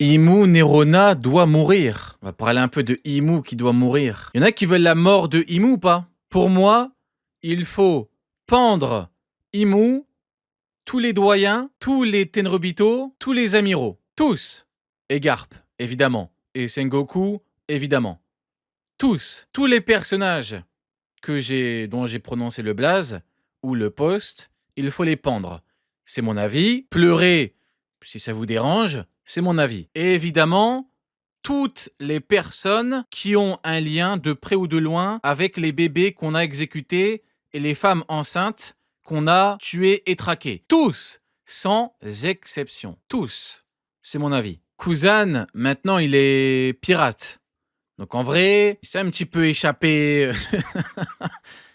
Imu Nerona doit mourir. On va parler un peu de Imu qui doit mourir. Il y en a qui veulent la mort de Imu ou pas? Pour moi, il faut pendre Imu, tous les doyens, tous les Tenrobito, tous les amiraux. Tous. Et Garp, évidemment. Et Sengoku, évidemment. Tous les personnages dont j'ai prononcé le blaze ou le post, il faut les pendre. C'est mon avis. Pleurer, si ça vous dérange, c'est mon avis. Et évidemment, toutes les personnes qui ont un lien de près ou de loin avec les bébés qu'on a exécutés et les femmes enceintes qu'on a tuées et traquées. Tous, sans exception. Tous. C'est mon avis. Kuzan, maintenant, il est pirate. Donc en vrai, c'est un petit peu échappé.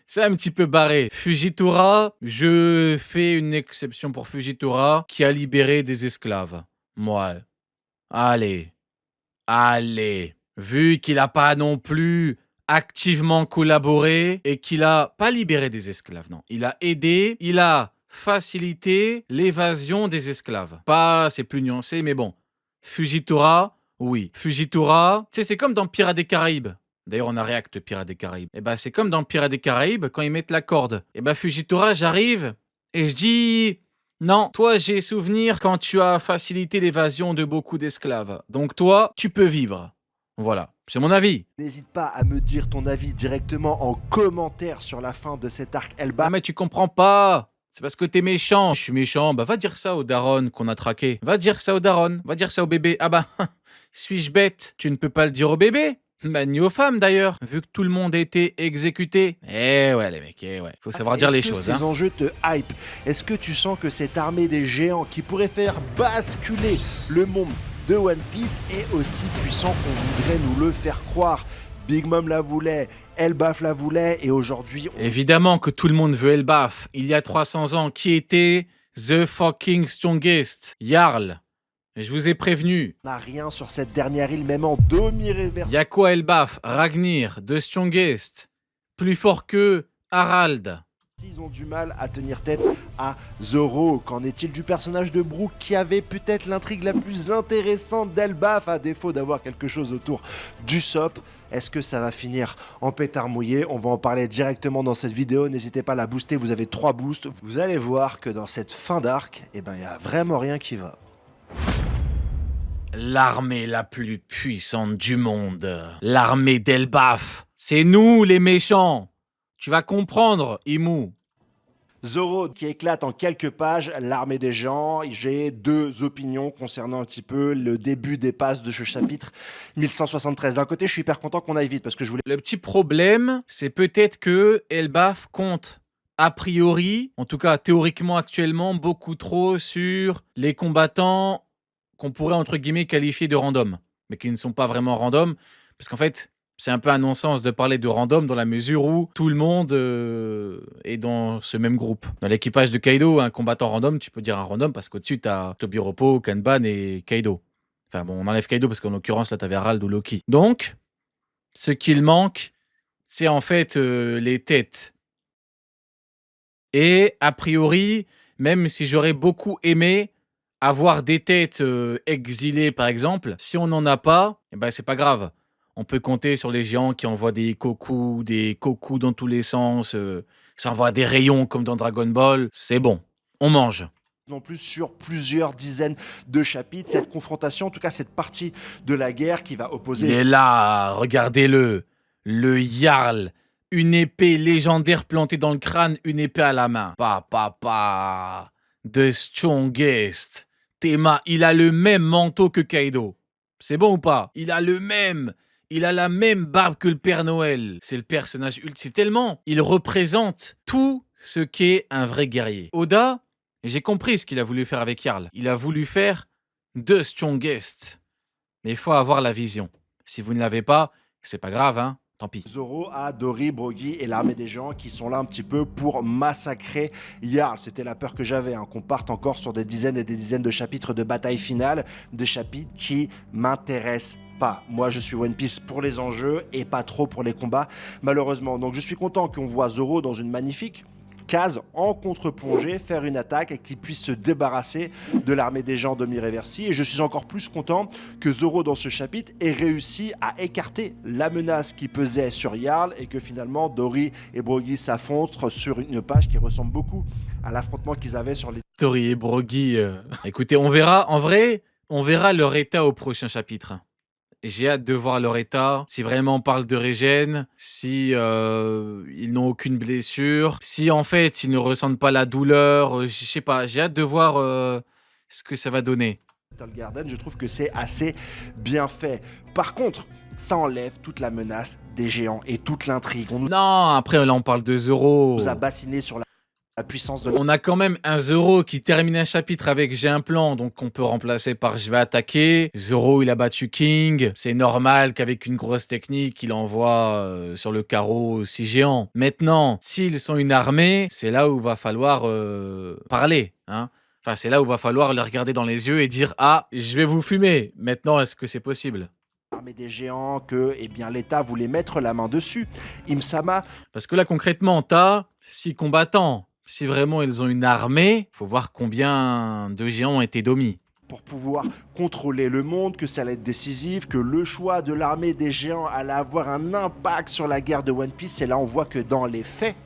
C'est un petit peu barré. Fujitora, je fais une exception pour Fujitora qui a libéré des esclaves. Moi, allez. Vu qu'il n'a pas non plus activement collaboré et qu'il a pas libéré des esclaves, non. Il a aidé, il a facilité l'évasion des esclaves. Pas, c'est plus nuancé, mais bon. Fujitora, oui. Fujitora, tu sais, c'est comme dans Pirates des Caraïbes. D'ailleurs, on a React Pirates des Caraïbes. Et ben, c'est comme dans Pirates des Caraïbes quand ils mettent la corde. Et ben, Fujitora, j'arrive et je dis non, toi, j'ai souvenir quand tu as facilité l'évasion de beaucoup d'esclaves. Donc toi, tu peux vivre. Voilà, c'est mon avis. N'hésite pas à me dire ton avis directement en commentaire sur la fin de cet arc Elba. Ah mais tu comprends pas. C'est parce que t'es méchant. Je suis méchant. Bah va dire ça au daron qu'on a traqué. Va dire ça au daron. Va dire ça au bébé. Ah bah, suis-je bête? Tu ne peux pas le dire au bébé? Bah, ni aux femmes d'ailleurs, vu que tout le monde a été exécuté. Eh ouais les mecs, eh ouais. Faut savoir dire les choses. Est-ce que ces enjeux te hype? Est-ce que tu sens que cette armée des géants qui pourrait faire basculer le monde de One Piece est aussi puissant qu'on voudrait nous le faire croire? Big Mom la voulait, Elbaf la voulait, et aujourd'hui... Évidemment que tout le monde veut Elbaf. Il y a 300 ans, qui était the fucking strongest? Jarl. Et je vous ai prévenu. On n'a rien sur cette dernière île, même en demi-réverse. Y'a quoi Elbaf? Ragnir, the strongest. Plus fort que Harald. Ils ont du mal à tenir tête à Zoro. Qu'en est-il du personnage de Brook qui avait peut-être l'intrigue la plus intéressante d'Elbaf à défaut d'avoir quelque chose autour du SOP? Est-ce que ça va finir en pétard mouillé? On va en parler directement dans cette vidéo. N'hésitez pas à la booster, vous avez 3 boosts. Vous allez voir que dans cette fin d'arc, eh ben, il n'y a vraiment rien qui va. L'armée la plus puissante du monde. L'armée d'Elbaf. C'est nous les méchants. Tu vas comprendre, Imu. Zoro qui éclate en quelques pages l'armée des gens. J'ai 2 opinions concernant un petit peu le début des passes de ce chapitre 1173. D'un côté, je suis hyper content qu'on aille vite parce que je voulais... Le petit problème, c'est peut-être que Elbaf compte a priori, en tout cas théoriquement actuellement, beaucoup trop sur les combattants qu'on pourrait entre guillemets qualifier de random, mais qui ne sont pas vraiment random, parce qu'en fait, c'est un peu un non-sens de parler de random dans la mesure où tout le monde est dans ce même groupe. Dans l'équipage de Kaido, un combattant random, tu peux dire un random parce qu'au-dessus, t'as Tobiropo, Kanban et Kaido. Enfin bon, on enlève Kaido parce qu'en l'occurrence, là, t'avais Harald ou Loki. Donc, ce qu'il manque, c'est en fait les têtes. Et a priori, même si j'aurais beaucoup aimé avoir des têtes exilées, par exemple, si on n'en a pas, eh ben, c'est pas grave. On peut compter sur les géants qui envoient des kokus dans tous les sens. Ça envoie des rayons comme dans Dragon Ball. C'est bon, on mange. Non plus sur plusieurs dizaines de chapitres, cette confrontation, en tout cas cette partie de la guerre qui va opposer... Il est là, regardez-le. Le Jarl. Une épée légendaire plantée dans le crâne, une épée à la main. Pa. The strongest. Tema, il a le même manteau que Kaido. C'est bon ou pas? Il a le même. Il a la même barbe que le Père Noël. C'est le personnage ultime. Tellement, il représente tout ce qu'est un vrai guerrier. Oda, j'ai compris ce qu'il a voulu faire avec Jarl. Il a voulu faire The Strongest. Mais il faut avoir la vision. Si vous ne l'avez pas, c'est pas grave, hein. Tant pis. Zoro a Dory, Brogy et l'armée des gens qui sont là un petit peu pour massacrer Jarl. C'était la peur que j'avais, hein, qu'on parte encore sur des dizaines et des dizaines de chapitres de bataille finale, des chapitres qui m'intéressent pas. Moi, je suis One Piece pour les enjeux et pas trop pour les combats, malheureusement. Donc, je suis content qu'on voit Zoro dans une magnifique case en contre-plongée, faire une attaque et qu'il puisse se débarrasser de l'armée des géants d'Omi-Reversi. Et je suis encore plus content que Zoro dans ce chapitre ait réussi à écarter la menace qui pesait sur Jarl et que finalement Dory et Broggy s'affrontent sur une page qui ressemble beaucoup à l'affrontement qu'ils avaient sur les... Dory et Broggy. Écoutez, on verra. En vrai, on verra leur état au prochain chapitre. J'ai hâte de voir leur état. Si vraiment on parle de régène, si ils n'ont aucune blessure, si en fait ils ne ressentent pas la douleur, je sais pas. J'ai hâte de voir ce que ça va donner. Battle Garden, je trouve que c'est assez bien fait. Par contre, ça enlève toute la menace des géants et toute l'intrigue. On Non, après là on parle de Zoro. nous a bassiné sur la puissance de... On a quand même un Zoro qui termine un chapitre avec j'ai un plan, donc on peut remplacer par je vais attaquer. Zoro il a battu King, c'est normal qu'avec une grosse technique il envoie sur le carreau 6 géants. Maintenant, s'ils sont une armée, c'est là où va falloir parler, hein. Enfin, c'est là où va falloir les regarder dans les yeux et dire ah, je vais vous fumer. Maintenant, est-ce que c'est possible? L'armée des géants que eh bien, l'État voulait mettre la main dessus. Imsama, Parce que là, concrètement, t'as 6 combattants. Si vraiment ils ont une armée, faut voir combien de géants ont été domis. pour pouvoir contrôler le monde, que ça allait être décisif, que le choix de l'armée des géants allait avoir un impact sur la guerre de One Piece. Et là, on voit que dans les faits,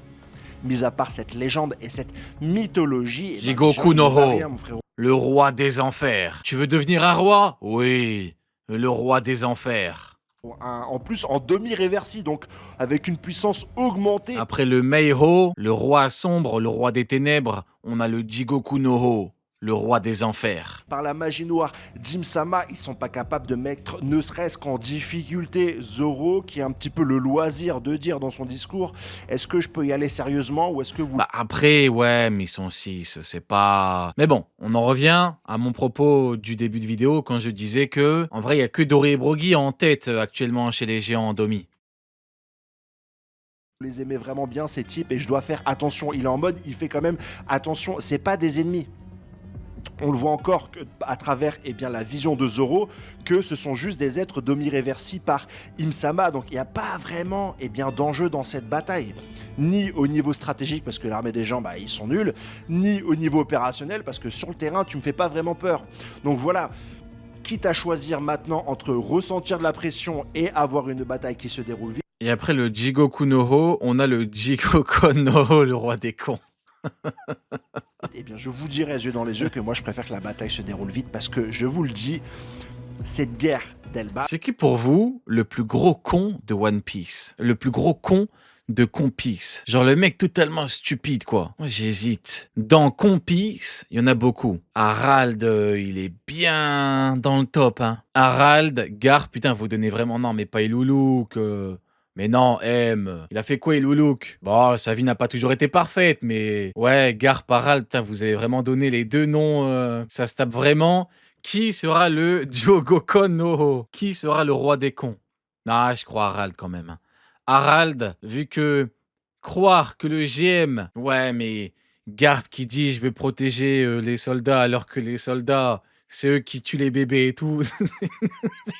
mis à part cette légende et cette mythologie... eh ben, Jigoku les géants, ils no n'ont pas Ho. rien, mon frérot. Le roi des enfers. Tu veux devenir un roi? Oui, le roi des enfers. En plus, en demi-réversi, donc avec une puissance augmentée. Après le Meiho, le roi sombre, le roi des ténèbres, on a le Jigoku no Ho, le roi des enfers. Par la magie noire d'Imsama, ils sont pas capables de mettre, ne serait-ce qu'en difficulté, Zoro, qui a un petit peu le loisir de dire dans son discours, est-ce que je peux y aller sérieusement ou est-ce que vous... Bah après, ouais, mais ils sont 6, c'est pas... Mais bon, on en revient à mon propos du début de vidéo quand je disais que, en vrai, il y a que Dory et Broggy en tête actuellement chez les géants Domi. les aimez vraiment bien ces types et je dois faire attention. Il est en mode, il fait quand même attention, c'est pas des ennemis. On le voit encore à travers eh bien, la vision de Zoro que ce sont juste des êtres demi-réversis par Imsama. Donc il n'y a pas vraiment eh bien, d'enjeu dans cette bataille. Ni au niveau stratégique parce que l'armée des gens, bah, ils sont nuls, ni au niveau opérationnel parce que sur le terrain, tu me fais pas vraiment peur. Donc voilà, quitte à choisir maintenant entre ressentir de la pression et avoir une bataille qui se déroule vite. Et après le Jigoku no Ho, on a le Jigoku no Ho, le roi des cons. Eh bien, je vous dirai les yeux dans les yeux que moi, je préfère que la bataille se déroule vite parce que, je vous le dis, cette guerre d'Elbaf... C'est qui pour vous le plus gros con de One Piece? Le plus gros con de Compiece? Genre le mec totalement stupide, quoi. Moi, j'hésite. Dans Compiece, il y en a beaucoup. Harald, il est bien dans le top, hein. Harald, Gar, putain, vous donnez vraiment non, mais pas Iloulouk. Mais non, M. Il a fait quoi, Iloulouk? Bon, sa vie n'a pas toujours été parfaite, mais... Ouais, Garp, Harald, putain, vous avez vraiment donné les deux noms, ça se tape vraiment. Qui sera le Jogokon no Ho? Qui sera le roi des cons? Ah, je crois Harald quand même. Harald, vu que... Croire que le GM... Ouais, mais... Garp qui dit je vais protéger les soldats alors que les soldats... C'est eux qui tuent les bébés et tout. C'est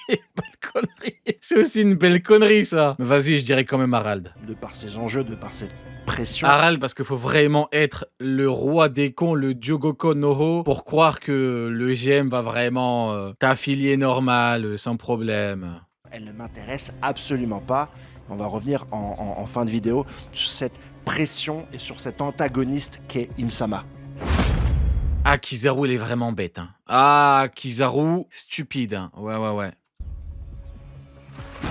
une belle connerie. C'est aussi une belle connerie, ça. Mais vas-y, je dirais quand même Harald. De par ses enjeux, de par cette pression... Harald, parce qu'il faut vraiment être le roi des cons, le Jogoko no Ho, pour croire que le GM va vraiment t'affilier normal, sans problème. Elle ne m'intéresse absolument pas. On va revenir en fin de vidéo sur cette pression et sur cet antagoniste qu'est Imsama. Ah, Kizaru, il est vraiment bête. Hein. Ah, Kizaru, stupide. Hein. Ouais.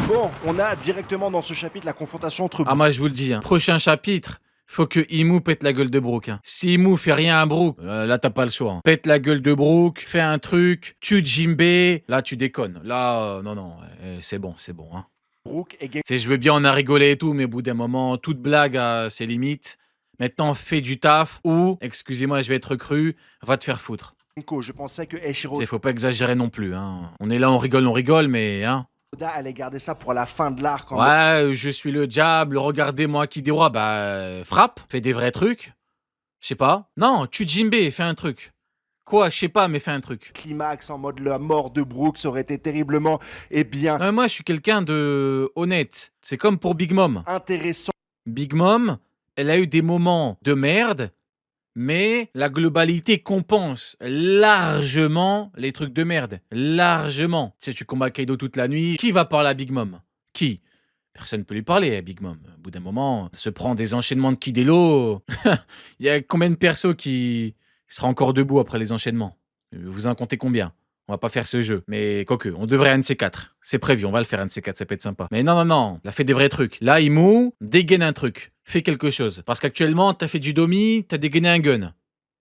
Bon, on a directement dans ce chapitre la confrontation entre... Ah, moi, je vous le dis. Hein. Prochain chapitre, faut que Imu pète la gueule de Brook. Hein. Si Imu fait rien à Brook, là, t'as pas le choix. Hein. Pète la gueule de Brook, fais un truc, tue Jinbei. Là, tu déconnes. Là, non, c'est bon. Hein. Brook et Je veux bien en a rigolé et tout, mais au bout d'un moment, toute blague a ses limites. Maintenant, fais du taf ou, excusez-moi, je vais être cru, va te faire foutre. Genko. Je pensais que Eiichiro Faut pas exagérer non plus. Hein. On est là, on rigole, mais... Hein. Oda allait garder ça pour la fin de l'arc. Ouais, je suis le diable, regardez-moi qui des rois. Bah, frappe, fais des vrais trucs. Je sais pas. Non, tue Jinbei, fais un truc. Quoi, je sais pas, mais fais un truc. Climax en mode la mort de Brook, ça aurait été terriblement, eh bien... Moi, je suis quelqu'un de honnête. C'est comme pour Big Mom. intéressant. Big Mom, elle a eu des moments de merde, mais la globalité compense largement les trucs de merde. Largement. Tu sais, tu combats Kaido toute la nuit. Qui va parler à Big Mom? Qui? Personne ne peut lui parler à Big Mom. Au bout d'un moment, elle se prend des enchaînements de Kidelo. Il y a combien de persos qui sera encore debout après les enchaînements? Vous en comptez combien? On va pas faire ce jeu. Mais quoique, on devrait un de ces quatre. C'est prévu, on va le faire un de ces quatre, ça peut être sympa. Mais non, non, non, il a fait des vrais trucs. Là, Imu, dégaine un truc. Fais quelque chose. Parce qu'actuellement, t'as fait du domi, t'as dégainé un gun.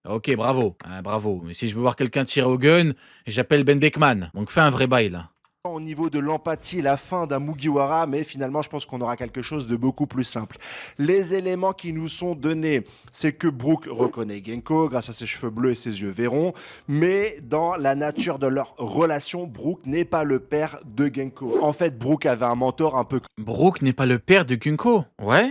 Ok, bravo. Ah, bravo. Mais si je veux voir quelqu'un tirer au gun, j'appelle Ben Beckman. Donc fais un vrai bail, là. Au niveau de l'empathie, la fin d'un Mugiwara, mais finalement, je pense qu'on aura quelque chose de beaucoup plus simple. Les éléments qui nous sont donnés, c'est que Brook reconnaît Genko grâce à ses cheveux bleus et ses yeux verrons, mais dans la nature de leur relation, Brook n'est pas le père de Genko. En fait, Brook avait un mentor un peu Brook n'est pas le père de Gunko. Ouais?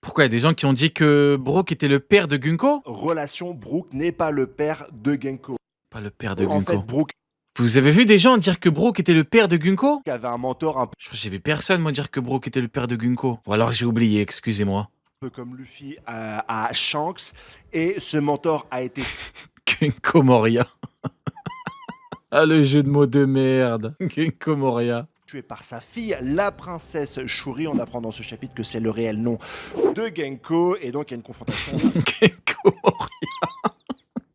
Pourquoi il y a des gens qui ont dit que Brook était le père de Gunko? relation. Brook n'est pas le père de Genko. Pas le père de En fait, Gunko. Brook Vous avez vu des gens dire que Brook était le père de Gunko? avait un mentor un Je crois que j'ai vu personne moi dire que Brook était le père de Gunko. Ou alors j'ai oublié, excusez-moi. peu comme Luffy à Shanks, et ce mentor a été Gunko Moria. Ah, le jeu de mots de merde. Gunko Moria. tué par sa fille, la princesse Shuri. On apprend dans ce chapitre que c'est le réel nom de Genko, et donc il y a une confrontation Gunko Moria.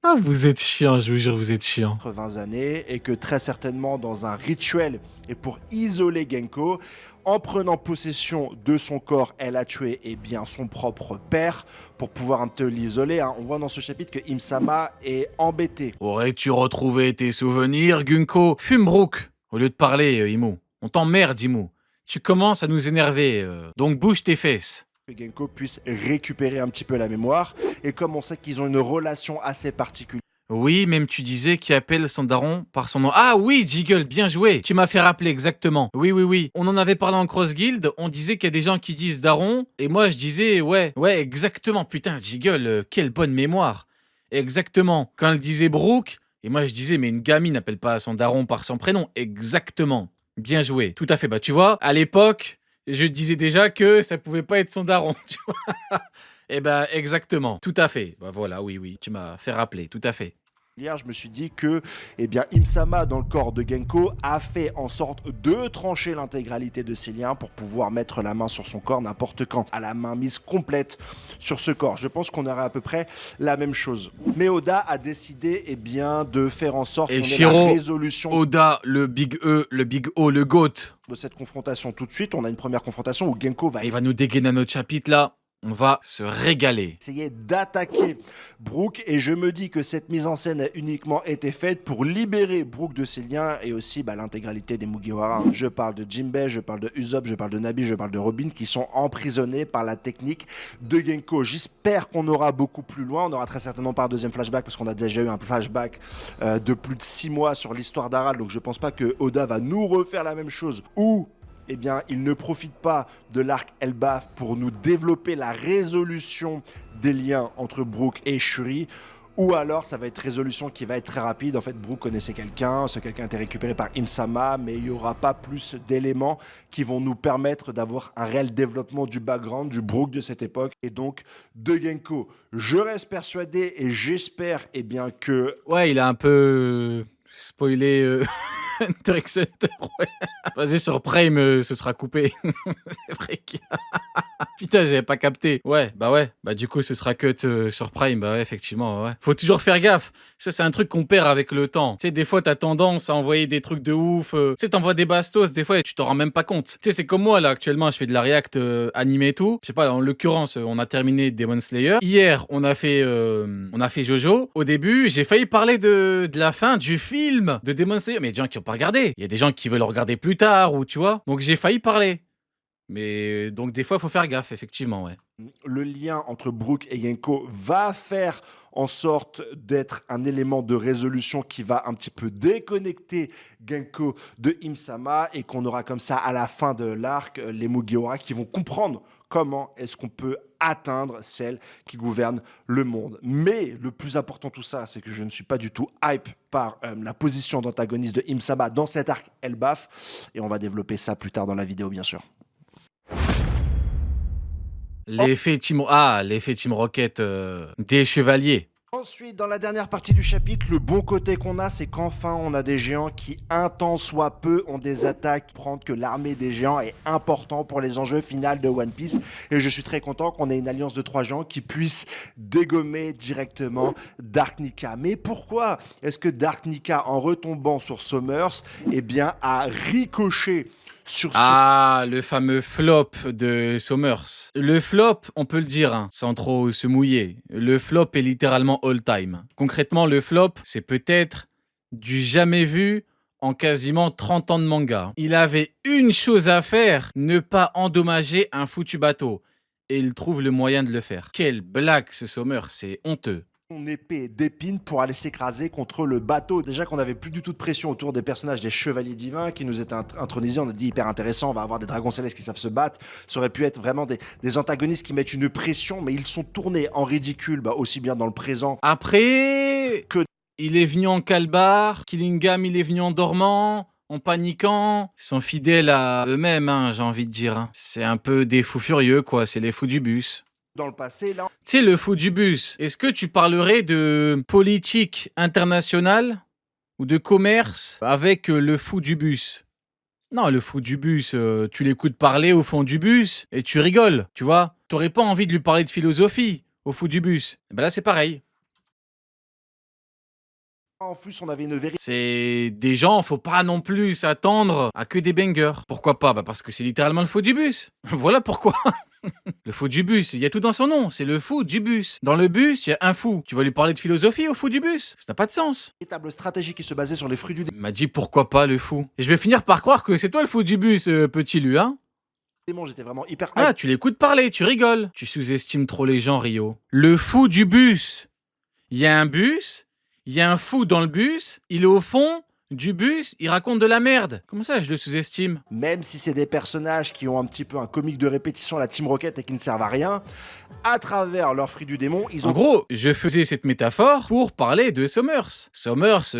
Ah, vous êtes chiant, je vous jure, vous êtes chiant. 80 années, et que très certainement dans un rituel et pour isoler Genko, en prenant possession de son corps, elle a tué bien son propre père pour pouvoir un peu l'isoler. Hein. On voit dans ce chapitre que Im-sama est embêté. Aurais-tu retrouvé tes souvenirs, Gunko? Fume Brook. Au lieu de parler, Imu. On t'emmerde, Imu. Tu commences à nous énerver, donc bouge tes fesses. Que Genko puisse récupérer un petit peu la mémoire, et comme on sait qu'ils ont une relation assez particulière, Oui, même tu disais qu'il appelle son daron par son nom. Ah oui, Jiggle, bien joué. Tu m'as fait rappeler exactement. Oui, oui, oui. On en avait parlé en Cross Guild. On disait qu'il y a des gens qui disent daron. Et moi, je disais, ouais, exactement. Putain, Jiggle, quelle bonne mémoire. Exactement. Quand elle disait Brooke, et moi, je disais, mais une gamine n'appelle pas son daron par son prénom. Exactement. Bien joué. Tout à fait. Bah, tu vois, à l'époque, je disais déjà que ça pouvait pas être son daron. Tu vois. Eh ben, exactement. Tout à fait. Bah voilà, oui, oui. Tu m'as fait rappeler. Tout à fait. je me suis dit que Im-sama, dans le corps de Genko, a fait en sorte de trancher l'intégralité de ses liens pour pouvoir mettre la main sur son corps n'importe quand, à la main mise complète sur ce corps. Je pense qu'on aurait à peu près la même chose. Mais Oda a décidé de faire en sorte Et qu'on ait la Shiro, résolution Oda, le Big E, le Big O, le GOAT. de cette confrontation tout de suite. On a une première confrontation où Genko va Il va nous dégainer un autre chapitre là. On va se régaler. essayer d'attaquer Brook, et je me dis que cette mise en scène a uniquement été faite pour libérer Brook de ses liens, et aussi l'intégralité des Mugiwara. Je parle de Jinbei, je parle de Usopp, je parle de Nabi, je parle de Robin, qui sont emprisonnés par la technique de Genko. J'espère qu'on aura beaucoup plus loin. On aura très certainement pas un deuxième flashback, parce qu'on a déjà eu un flashback de plus de 6 mois sur l'histoire d'Aral, donc je pense pas que Oda va nous refaire la même chose, ou il ne profite pas de l'arc Elbaf pour nous développer la résolution des liens entre Brook et Shuri, ou alors ça va être résolution qui va être très rapide. En fait, Brook connaissait quelqu'un, ce quelqu'un a été récupéré par Im-sama, mais il n'y aura pas plus d'éléments qui vont nous permettre d'avoir un réel développement du background du Brook de cette époque, et donc de Genko. Je reste persuadé, et j'espère que Ouais, il a un peu spoilé Hunter x Hunter, ouais. Vas-y, sur Prime, ce sera coupé. C'est vrai qu'il a... Putain, j'avais pas capté. Ouais. Bah du coup, ce sera cut sur Prime. Bah ouais, effectivement, ouais. Faut toujours faire gaffe. Ça, c'est un truc qu'on perd avec le temps. Tu sais, des fois, t'as tendance à envoyer des trucs de ouf. Tu sais, t'envoies des bastos, des fois, et tu t'en rends même pas compte. Tu sais, c'est comme moi, là, actuellement, je fais de la react animé et tout. Je sais pas, en l'occurrence, on a terminé Demon Slayer. Hier, on a fait Jojo. Au début, j'ai failli parler de la fin du film de Demon Slayer. Mais il y a des gens qui ont pas regardé. Il y a des gens qui veulent le regarder plus tard, ou tu vois. Donc, j'ai failli parler. Mais donc des fois, il faut faire gaffe, effectivement, ouais. le lien entre Brook et Genko va faire en sorte d'être un élément de résolution qui va un petit peu déconnecter Genko de Im-sama, et qu'on aura comme ça à la fin de l'arc les Mugiwara qui vont comprendre comment est-ce qu'on peut atteindre celle qui gouverne le monde. Mais le plus important de tout ça, c'est que je ne suis pas du tout hype par la position d'antagoniste de Im-sama dans cet arc Elbaf, et on va développer ça plus tard dans la vidéo, bien sûr. L'effet Team Rocket des chevaliers. Ensuite, dans la dernière partie du chapitre, le bon côté qu'on a, c'est qu'enfin, on a des géants qui, un temps soit peu, ont des attaques. Prendre que l'armée des géants est important pour les enjeux finaux de One Piece. Et je suis très content qu'on ait une alliance de 3 géants qui puisse dégommer directement Dark Nika. Mais pourquoi est-ce que Dark Nika, en retombant sur Summers, eh bien, a ricoché sur Le fameux flop de Somers. Le flop, on peut le dire, hein, sans trop se mouiller. Le flop est littéralement all-time. Concrètement, le flop, c'est peut-être du jamais vu en quasiment 30 ans de manga. Il avait une chose à faire, ne pas endommager un foutu bateau. Et il trouve le moyen de le faire. Quelle blague ce Somers, c'est honteux. son épée d'épine pour aller s'écraser contre le bateau. Déjà qu'on n'avait plus du tout de pression autour des personnages des chevaliers divins qui nous étaient intronisés, on a dit hyper intéressant, on va avoir des dragons célestes qui savent se battre. Ça aurait pu être vraiment des antagonistes qui mettent une pression, mais ils sont tournés en ridicule, aussi bien dans le présent. Après, Que- il est venu en calbar, Killingham il est venu en dormant, en paniquant. Ils sont fidèles à eux-mêmes, hein, j'ai envie de dire. Hein. C'est un peu des fous furieux, quoi, c'est les fous du bus. Dans le passé, là, Tu sais, le fou du bus, est-ce que tu parlerais de politique internationale ou de commerce avec le fou du bus? Non, le fou du bus, tu l'écoutes parler au fond du bus et tu rigoles, tu vois. T'aurais pas envie de lui parler de philosophie au fou du bus. Eh ben là, c'est pareil. en plus, on avait une vérité. C'est des gens, faut pas non plus s'attendre à que des bangers. Pourquoi pas? Parce que c'est littéralement le fou du bus. Voilà pourquoi. Le fou du bus, il y a tout dans son nom, c'est le fou du bus. Dans le bus, il y a un fou. Tu vas lui parler de philosophie au fou du bus? Ça n'a pas de sens. Véritable stratégie qui se basait sur les fruits du Il m'a dit pourquoi pas le fou. Et je vais finir par croire que c'est toi le fou du bus, petit Lu, hein? démon. J'étais vraiment hyper Ah, tu l'écoutes parler, tu rigoles. Tu sous-estimes trop les gens, Rio. Le fou du bus. Il y a un bus, il y a un fou dans le bus, il est au fond du bus, il raconte de la merde. Comment ça, je le sous-estime? Même si c'est des personnages qui ont un petit peu un comique de répétition à la Team Rocket et qui ne servent à rien, à travers leur fruit du démon, ils ont... En gros, je faisais cette métaphore pour parler de Summers. Summers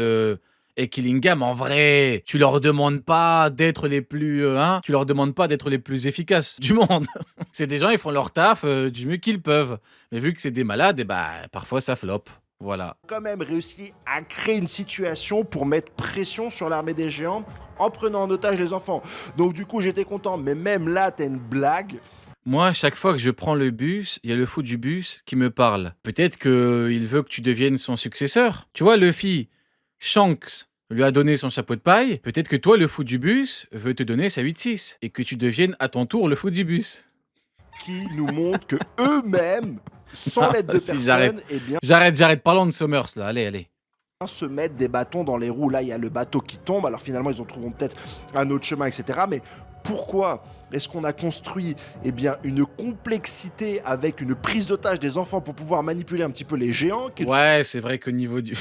et Killingham, en vrai, tu leur demandes pas d'être les plus... tu leur demandes pas d'être les plus efficaces du monde. C'est des gens, ils font leur taf du mieux qu'ils peuvent. Mais vu que c'est des malades, parfois ça flop. Voilà. quand même réussi à créer une situation pour mettre pression sur l'armée des géants en prenant en otage les enfants. Donc du coup, j'étais content, mais même là, t'as une blague. Moi, chaque fois que je prends le bus, il y a le fou du bus qui me parle. Peut-être qu'il veut que tu deviennes son successeur. Tu vois, Luffy, Shanks lui a donné son chapeau de paille. Peut-être que toi, le fou du bus, veut te donner sa 8-6 et que tu deviennes à ton tour le fou du bus. Qui nous montre que eux-mêmes, sans l'aide de Si, personne, eh bien, J'arrête, parlons de Summers là, allez. se mettre des bâtons dans les roues. Là, il y a le bateau qui tombe. Alors finalement, ils en trouveront peut-être un autre chemin, etc. Mais pourquoi est-ce qu'on a construit une complexité avec une prise d'otage des enfants pour pouvoir manipuler un petit peu les géants Ouais, c'est vrai qu'au niveau du...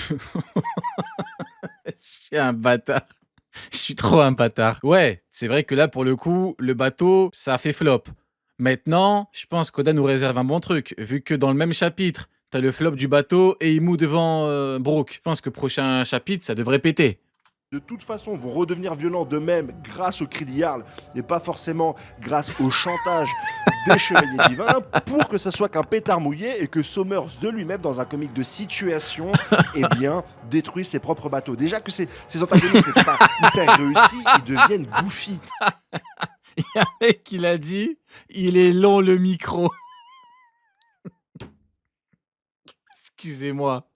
Je suis un bâtard. Je suis trop un bâtard. Ouais, c'est vrai que là, pour le coup, le bateau, ça a fait flop. Maintenant, je pense qu'Oda nous réserve un bon truc, vu que dans le même chapitre, t'as le flop du bateau et Imu devant Brook. Je pense que prochain chapitre, ça devrait péter. de toute façon vont redevenir violents d'eux-mêmes grâce au cri de Jarl et pas forcément grâce au chantage des chevaliers divins pour que ça soit qu'un pétard mouillé et que Summers de lui-même dans un comique de situation détruise ses propres bateaux. Déjà que ces antagonistes n'étaient pas hyper réussis, ils deviennent goofy. Il y a un mec qui l'a dit, il est long le micro. Excusez-moi.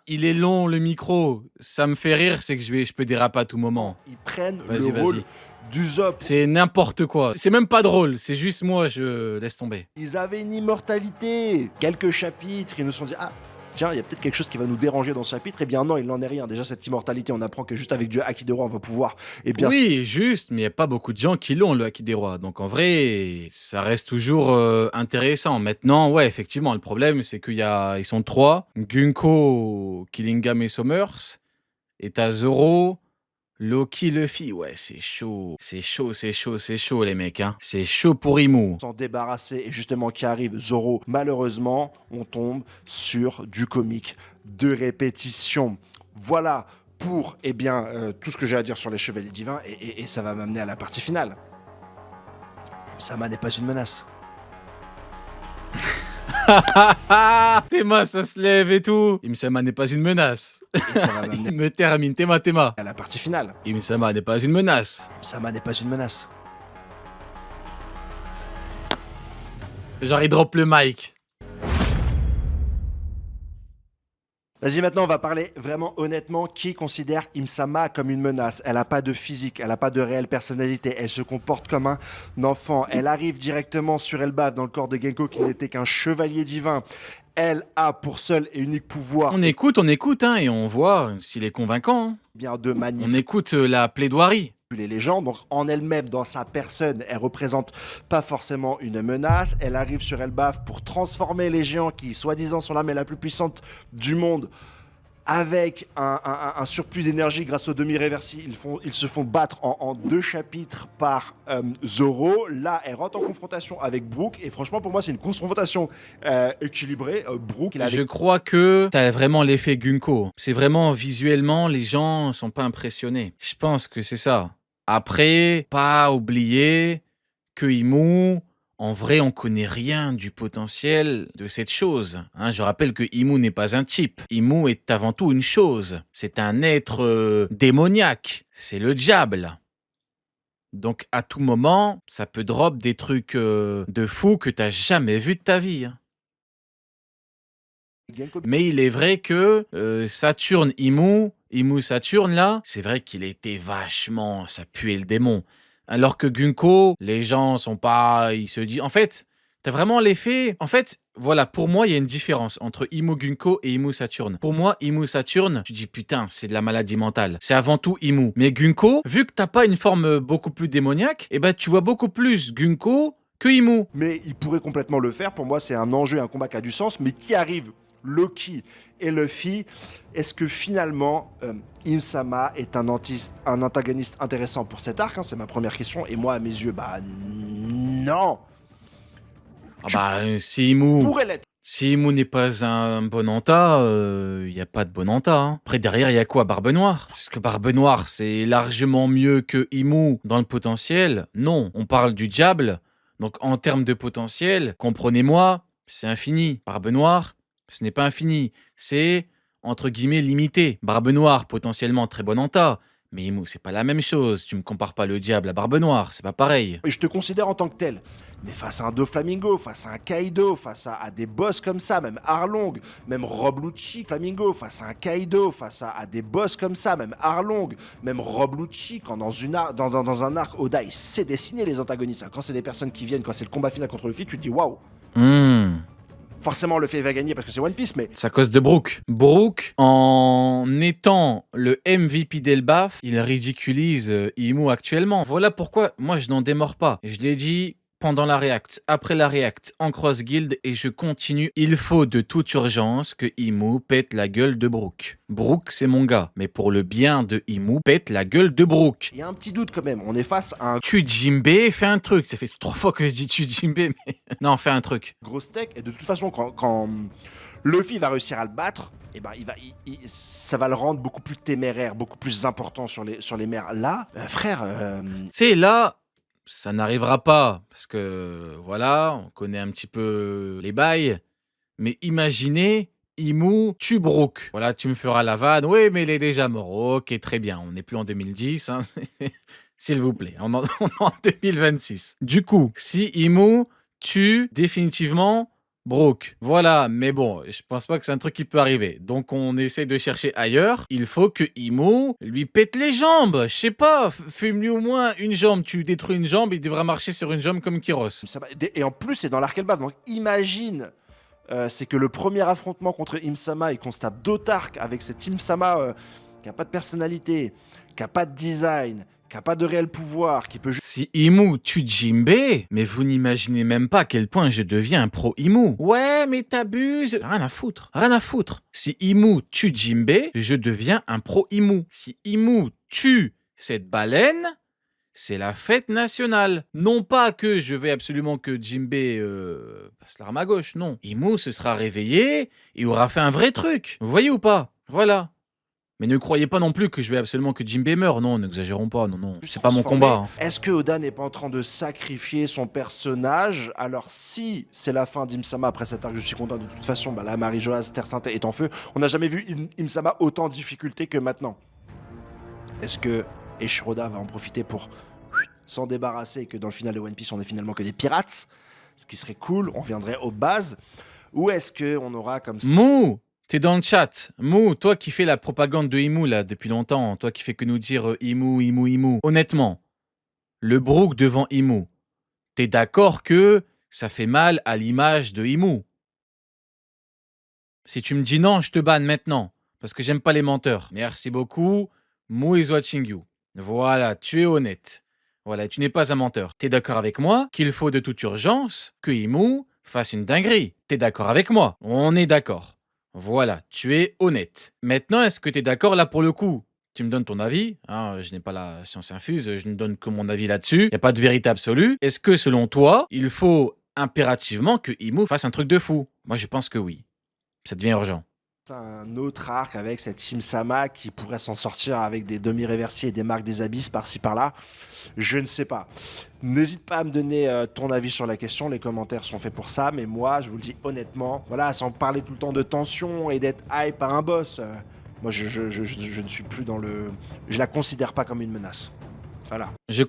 Il est long le micro. Ça me fait rire, c'est que je peux déraper à tout moment. Ils prennent Vas-y. le rôle d'Usopp. C'est n'importe quoi. C'est même pas drôle, c'est juste moi, je laisse tomber. Ils avaient une immortalité. Quelques chapitres, ils nous sont dit ah tiens, il y a peut-être quelque chose qui va nous déranger dans ce chapitre. Eh bien non, il n'en est rien. Déjà, cette immortalité, on apprend que juste avec Dieu Haki des Rois, on va pouvoir... Oui, juste, mais il n'y a pas beaucoup de gens qui l'ont, le Haki des Rois. Donc en vrai, ça reste toujours intéressant. Maintenant, ouais, effectivement, le problème, c'est ils sont 3. Gunko, Killingham et Summers. Et t'as Zoro, Loki, Luffy. Ouais, c'est chaud. C'est chaud, les mecs. Hein. C'est chaud pour Imu. S'en débarrasser et justement qui arrive Zoro. Malheureusement, on tombe sur du comique de répétition. Voilà pour tout ce que j'ai à dire sur les Chevaliers Divins et ça va m'amener à la partie finale. Sama n'est pas une menace. Tema, ça se lève et tout. Im-sama n'est pas une menace. Et ça va m'amener Il me termine, Tema. à la partie finale. Im-sama n'est pas une menace. Sama n'est pas une menace. Genre, il drop le mic. Vas-y, maintenant, on va parler vraiment honnêtement. Qui considère Im-sama comme une menace? Elle n'a pas de physique, elle n'a pas de réelle personnalité, elle se comporte comme un enfant. Elle arrive directement sur Elbaf dans le corps de Genko qui n'était qu'un chevalier divin. Elle a pour seul et unique pouvoir On écoute, hein, et on voit s'il est convaincant. Hein. bien de manipuler On écoute la plaidoirie. les gens. Donc en elle-même, dans sa personne, elle représente pas forcément une menace. Elle arrive sur Elbaf pour transformer les géants qui, soi-disant, sont l'armée la plus puissante du monde. Avec un surplus d'énergie grâce au demi-réversi, ils se font battre en 2 chapitres par Zoro. Là, elle rentre en confrontation avec Brook. Et franchement, pour moi, c'est une confrontation équilibrée. Brook, il a Je crois que t'as vraiment l'effet Gunko. C'est vraiment visuellement, les gens sont pas impressionnés. Je pense que c'est ça. Après, pas oublier que Imu, en vrai, on connaît rien du potentiel de cette chose. Hein, je rappelle que Imu n'est pas un type. Imu est avant tout une chose. C'est un être démoniaque. C'est le diable. Donc, à tout moment, ça peut drop des trucs de fou que t'as jamais vu de ta vie. Hein. Genko Mais il est vrai que Saturne, Imu Saturne, là, c'est vrai qu'il était vachement, ça puait le démon. Alors que Gunko, les gens sont pas, ils se disent, en fait, t'as vraiment l'effet, en fait, voilà, pour moi, il y a une différence entre Imu Gunko et Imu Saturne. Pour moi, Imu Saturne, tu dis, putain, c'est de la maladie mentale. C'est avant tout Imu. Mais Gunko, vu que t'as pas une forme beaucoup plus démoniaque, eh ben, tu vois beaucoup plus Gunko que Imu. Mais il pourrait complètement le faire. Pour moi, c'est un enjeu, un combat qui a du sens. Mais qui arrive? Loki et Luffy. Est-ce que finalement, Im-sama est un antagoniste intéressant pour cet arc, hein? C'est ma première question. Et moi, à mes yeux, bah non. Ah bah, si Imu... Pourrait l'être. Si Imu n'est pas un bon anta, il n'y a pas de bon anta. Hein. Après, derrière, il y a quoi? Barbe Noire. Parce que Barbe Noire, c'est largement mieux que Imu dans le potentiel. Non, on parle du diable. Donc, en termes de potentiel, comprenez-moi, c'est infini. Barbe Noire, ce n'est pas infini. C'est, entre guillemets, limité. Barbe Noire, potentiellement très bon anta. Mais Imu, c'est pas la même chose. Tu me compares pas le diable à Barbe Noire, c'est pas pareil. Et je te considère en tant que tel. Mais face à un Doflamingo, face à un Kaido, face à des boss comme ça, même Arlong, même Rob Lucci, Flamingo, face à un Kaido, face à des boss comme ça, même Arlong, même Rob Lucci, quand dans un arc, Oda, il sait dessiner les antagonistes. Hein. Quand c'est des personnes qui viennent, quand c'est le combat final contre Luffy, tu te dis waouh. Forcément, Luffy va gagner parce que c'est One Piece, mais C'est à cause de Brook. Brook, en étant le MVP d'Elbaf, il ridiculise Imu actuellement. Voilà pourquoi moi je n'en démords pas. Je l'ai dit pendant la React, après la React, en Cross Guild, et je continue. Il faut de toute urgence que Imu pète la gueule de Brook. Brook, c'est mon gars. Mais pour le bien de Imu, pète la gueule de Brook. il y a un petit doute quand même. On est face à un Tujimbe, fais un truc. Ça fait 3 fois que je dis Tujimbe, mais... Non, fais un truc. gros steak, et de toute façon, quand Luffy va réussir à le battre, eh ben, ça va le rendre beaucoup plus téméraire, beaucoup plus important sur les mers. Là, frère, Tu sais, là, ça n'arrivera pas, parce que, voilà, on connaît un petit peu les bails, mais imaginez, Imu tue Brook. Voilà, tu me feras la vanne, oui, mais il est déjà mort. Ok, très bien, on n'est plus en 2010, hein, s'il vous plaît, on est en 2026. Du coup, si Imu tue définitivement Brook, voilà, mais bon, je pense pas que c'est un truc qui peut arriver. Donc on essaie de chercher ailleurs. Il faut que Imu lui pète les jambes. Je sais pas, fume-lui au moins une jambe. Tu lui détruis une jambe, il devra marcher sur une jambe comme Kyros. et en plus, c'est dans l'arc Elbaf. Donc imagine, c'est que le premier affrontement contre Im-sama, il constate d'autres arcs avec cet Im-sama qui a pas de personnalité, qui a pas de design, qui a pas de réel pouvoir, qui peut juste... Si Imu tue Jimbe, mais vous n'imaginez même pas à quel point je deviens un pro Imu. Ouais, mais t'abuses. Rien à foutre, rien à foutre. Si Imu tue Jimbe, je deviens un pro Imu. Si Imu tue cette baleine, c'est la fête nationale. Non pas que je vais absolument que Jimbe passe l'arme à gauche, non. Imu se sera réveillé et aura fait un vrai truc. Vous voyez ou pas? Voilà. Mais ne croyez pas non plus que je veux absolument que Jinbei meure. Non, n'exagérons pas. Non, non. Plus C'est pas mon transformé. combat. Hein. Est-ce que Oda n'est pas en train de sacrifier son personnage? Alors si c'est la fin d'Imsama après cet arc, je suis content de toute façon. Bah là, Marie-Joas, Terre Sainte est en feu. On n'a jamais vu Imsama autant en difficulté que maintenant. Est-ce que Eshiroda va en profiter pour s'en débarrasser et que dans le final de One Piece, on est finalement que des pirates? Ce qui serait cool, on reviendrait aux bases. Ou est-ce qu'on aura comme ça... Mou, t'es dans le chat. Mou, toi qui fais la propagande de Imu là depuis longtemps, toi qui fais que nous dire Imu, Imu, Imu. Honnêtement, le Brook devant Imu, t'es d'accord que ça fait mal à l'image de Imu? Si tu me dis non, je te banne maintenant, parce que j'aime pas les menteurs. Merci beaucoup. Mu is watching you. Voilà, tu es honnête. Voilà, tu n'es pas un menteur. T'es d'accord avec moi qu'il faut de toute urgence que Imu fasse une dinguerie. T'es d'accord avec moi? On est d'accord. Voilà, tu es honnête. Maintenant, est-ce que t'es d'accord là pour le coup? Tu me donnes ton avis, hein, je n'ai pas la science infuse, je ne donne que mon avis là-dessus. Il n'y a pas de vérité absolue. Est-ce que selon toi, il faut impérativement que Imu fasse un truc de fou? Moi, je pense que oui. Ça devient urgent. un autre arc avec cette Sim-sama qui pourrait s'en sortir avec des demi-réversiers et des marques des abysses par-ci par-là. Je ne sais pas. N'hésite pas à me donner ton avis sur la question, les commentaires sont faits pour ça, mais moi, je vous le dis honnêtement, voilà, sans parler tout le temps de tension et d'être hype par un boss, moi, je ne suis plus dans le... Je la considère pas comme une menace. Voilà. Je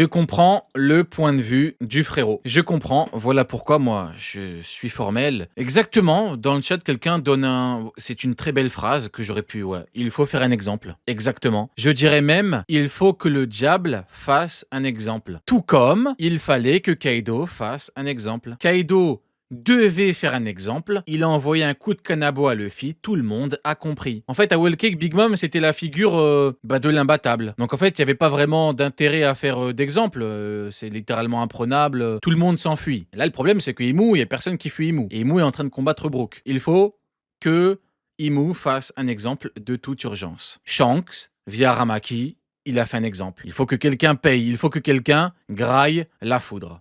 comprends le point de vue du frérot. Je comprends, voilà pourquoi moi, je suis formel. Exactement, dans le chat, quelqu'un donne un... C'est une très belle phrase que j'aurais pu... Ouais, il faut faire un exemple. Exactement. Je dirais même, il faut que le diable fasse un exemple. Tout comme il fallait que Kaido fasse un exemple. Kaido devait faire un exemple, il a envoyé un coup de canabo à Luffy, tout le monde a compris. En fait, à Whole Cake, Big Mom, c'était la figure de l'imbattable. Donc en fait, il n'y avait pas vraiment d'intérêt à faire d'exemple, c'est littéralement imprenable, tout le monde s'enfuit. Là, le problème, c'est que Imu, il n'y a personne qui fuit Imu. Et Imu est en train de combattre Brook. Il faut que Imu fasse un exemple de toute urgence. Shanks, via Ramaki, il a fait un exemple. Il faut que quelqu'un paye, il faut que quelqu'un graille la foudre.